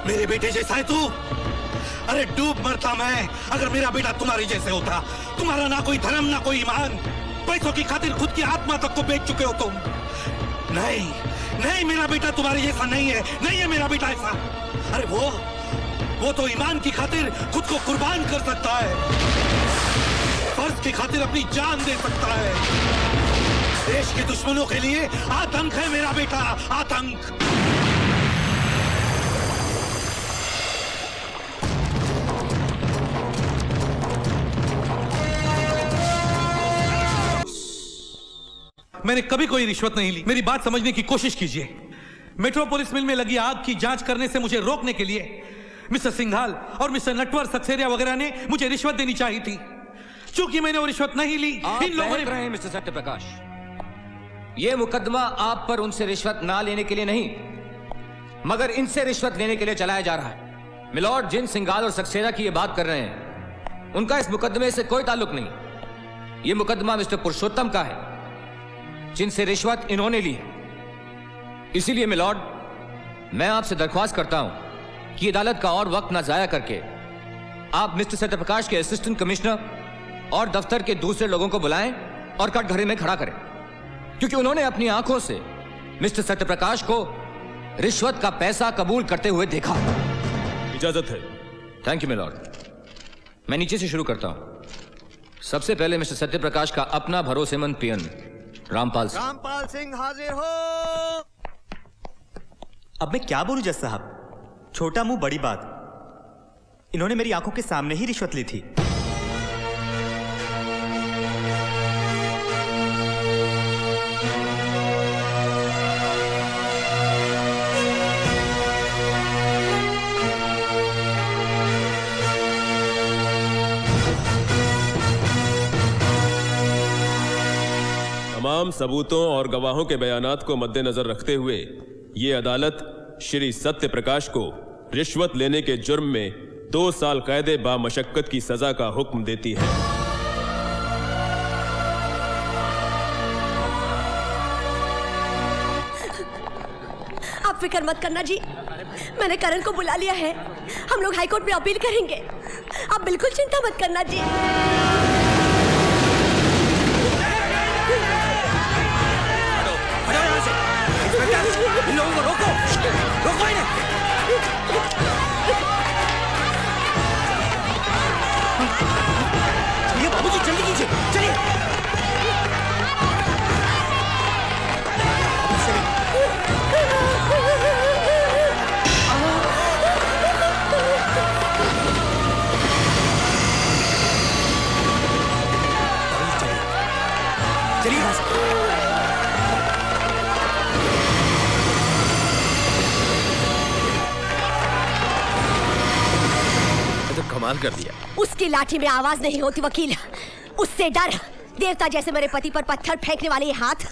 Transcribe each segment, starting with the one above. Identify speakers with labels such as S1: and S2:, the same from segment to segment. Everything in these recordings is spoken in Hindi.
S1: मेरे बेटे जैसा है तू? अरे डूब मरता मैं अगर मेरा बेटा तुम्हारे जैसे होता। तुम्हारा ना कोई धर्म ना कोई ईमान, पैसों की खातिर खुद की आत्मा तक को बेच चुके हो तुम। नहीं नहीं, मेरा बेटा तुम्हारे जैसा नहीं है, नहीं है मेरा बेटा ऐसा। अरे वो तो ईमान की खातिर खुद को कुर्बान कर सकता है, फर्ज की खातिर अपनी जान दे सकता है। देश के दुश्मनों के लिए आतंक है मेरा बेटा, आतंक। मैंने कभी कोई रिश्वत नहीं ली, मेरी बात समझने की कोशिश कीजिए। मेट्रोपोलिस मिल में लगी आग की जांच करने से मुझे रोकने के लिए मिस्टर सिंघाल और मिस्टर नटवर सक्सेरिया वगैरह ने मुझे रिश्वत देनी चाहिए थी। चूंकि मैंने वो रिश्वत नहीं ली, इन लोगों ने।
S2: रहे मिस्टर सत्यप्रकाश, ये मुकदमा आप पर उनसे रिश्वत ना लेने के लिए नहीं, मगर इनसे रिश्वत लेने के लिए चलाया जा रहा है। मिलॉर्ड, जिन सिंघाल और सक्सेरिया की ये बात कर रहे हैं, उनका इस मुकदमे से कोई ताल्लुक नहीं। ये मुकदमा मिस्टर पुरुषोत्तम का है, जिनसे रिश्वत इन्होंने ली है। इसीलिए मिलॉर्ड, मैं आपसे दरख्वास्त करता हूं कि अदालत का और वक्त ना जाया करके आप मिस्टर सत्यप्रकाश के असिस्टेंट कमिश्नर और दफ्तर के दूसरे लोगों को बुलाएं और कटघरे में खड़ा करें, क्योंकि उन्होंने अपनी आंखों से मिस्टर सत्यप्रकाश को रिश्वत का पैसा कबूल करते हुए देखा।
S3: इजाजत है।
S2: Thank you my lord. मैं नीचे से शुरू करता हूं। सबसे पहले मिस्टर सत्यप्रकाश का अपना भरोसेमंद पियन रामपाल
S4: सिंह हाजिर हो।
S5: अब मैं क्या बोलूं जज साहब, छोटा मुंह बड़ी बात। इन्होंने मेरी आंखों के सामने ही रिश्वत ली थी।
S3: तमाम सबूतों और गवाहों के बयानात को मद्देनजर रखते हुए ये अदालत श्री सत्य प्रकाश को रिश्वत लेने के जुर्म में 2 साल कैद बामशक्कत की सजा का हुक्म देती है।
S6: आप फिक्र मत करना जी, मैंने करण को बुला लिया है। हम लोग हाईकोर्ट में अपील करेंगे, आप बिल्कुल चिंता मत करना जी।
S2: इन लोगों को रोको, रोको इन्हें। ये बाबूजी जल्दी कीजिए, चलिए।
S7: कमाल कर दिया।
S6: उसकी लाठी में आवाज नहीं होती वकील, उससे डर। देवता जैसे मेरे पति पर पत्थर फेंकने वाले ये हाथ,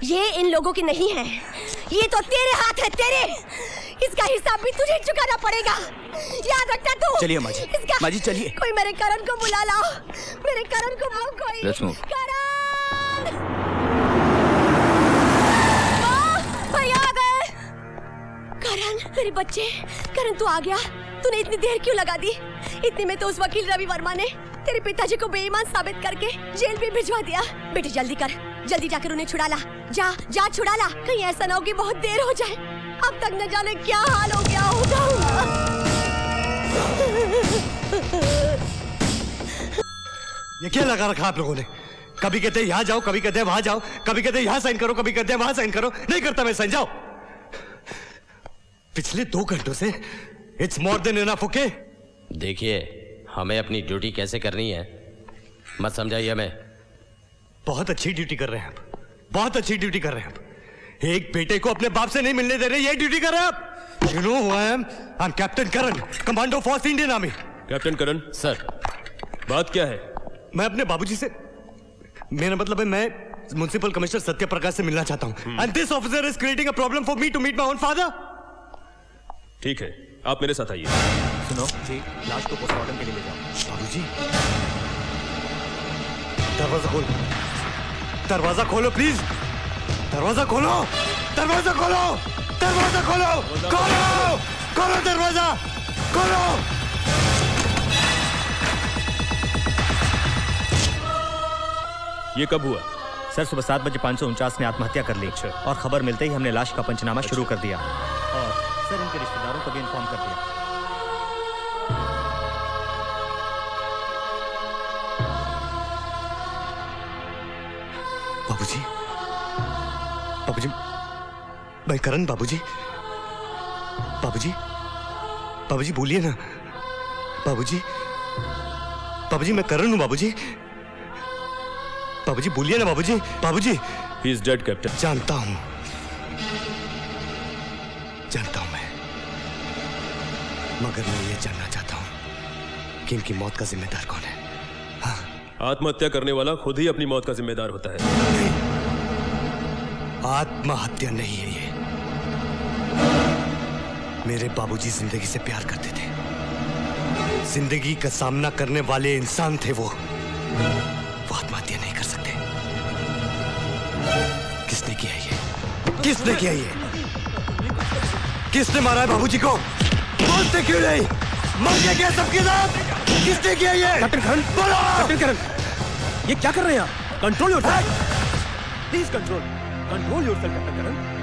S6: ये इन लोगों के नहीं है, ये तो तेरे हाथ है, तेरे। इसका हिसाब भी तुझे चुकाना पड़ेगा, याद रखना तू।
S5: चलिए माँ जी, माँ जी चलिए।
S6: कोई मेरे करण को बुला लाओ, मेरे करण को बुलाओ कोई। करण! भैया आ गए। करण, मेरे बच्चे, करण तू आ गया। तूने इतनी देर क्यों लगा दी? इतने में तो उस वकील रवि वर्मा ने तेरे पिताजी को बेईमान साबित करके जेल में भिजवा दिया। बेटे जल्दी कर, जल्दी जाकर उन्हें छुड़ा ला। जा जा छुड़ा ला, कहीं ऐसा ना हो कि बहुत देर हो जाए। अब तक न जाने क्या हाल हो गया होगा।
S1: ये क्या लगा रखा आप लोगों ने? कभी कहते यहाँ जाओ, कभी कहते वहां जाओ, कभी कहते यहाँ साइन करो, कभी कहते वहां साइन करो। नहीं करता मैं साइन, जाओ। पिछले 2 घंटों से it's more than enough. Okay,
S7: देखिए हमें अपनी ड्यूटी कैसे करनी है मत समझाइए हमें।
S1: बहुत अच्छी ड्यूटी कर रहे हैं आप, बहुत अच्छी ड्यूटी कर रहे हैं आप। एक बेटे को अपने बाप से नहीं मिलने दे रहे, ये ड्यूटी कर रहे हैं आप। You know who I am captain Karan, commando force Indian army.
S3: Captain Karan
S7: sir,
S3: बात क्या है?
S1: मैं अपने बाबूजी से, मेरा मतलब है मैं म्युनिसिपल कमिश्नर सत्य प्रकाश से मिलना चाहता हूं। And this officer is creating a problem for me to meet my own father.
S3: ठीक है, आप मेरे साथ आइए।
S5: सुनो जी, लाश को पोस्टमार्टम के लिए ले जाओ।
S1: बाबूजी, दरवाजा खोलो, दरवाजा खोलो प्लीज, दरवाजा खोलो, दरवाजा खोलो, दरवाजा खोलो, खोलो,
S4: खोलो दरवाजा, खोलो।
S3: ये कब हुआ?
S5: सर सुबह 7:549 ने आत्महत्या कर ली। और खबर मिलते ही हमने लाश का पंचनामा शुरू कर दिया और सर इनके रिश्तेदारों को भी इन्फॉर्म कर दिया।
S4: बाबूजी, बाबूजी, मैं करण बाबूजी, बाबूजी, बाबूजी बोलिए ना, बाबूजी, बाबूजी मैं करण हूं बाबूजी, बाबूजी बोलिए ना बाबूजी, बाबूजी।
S3: He is dead captain.
S4: जानता हूं, जानता हूं मैं, मगर मैं ये जानना चाहता हूं कि इनकी मौत का जिम्मेदार कौन है।
S3: आत्महत्या करने वाला खुद ही अपनी मौत का जिम्मेदार होता है।
S4: नहीं, आत्महत्या नहीं है ये। मेरे बाबूजी जिंदगी से प्यार करते थे, जिंदगी का सामना करने वाले इंसान थे वो आत्महत्या नहीं कर सकते। किसने किया ये? किसने किया ये? किसने मारा है बाबूजी को? बोलते क्यों नहीं? मर गए क्या सबके साथ? किसने किया ये?
S8: कैप्टन करण,
S4: बोलो!
S8: कैप्टन करण, ये क्या कर रहे हैं आप? Control yourself, please control yourself captain Karan.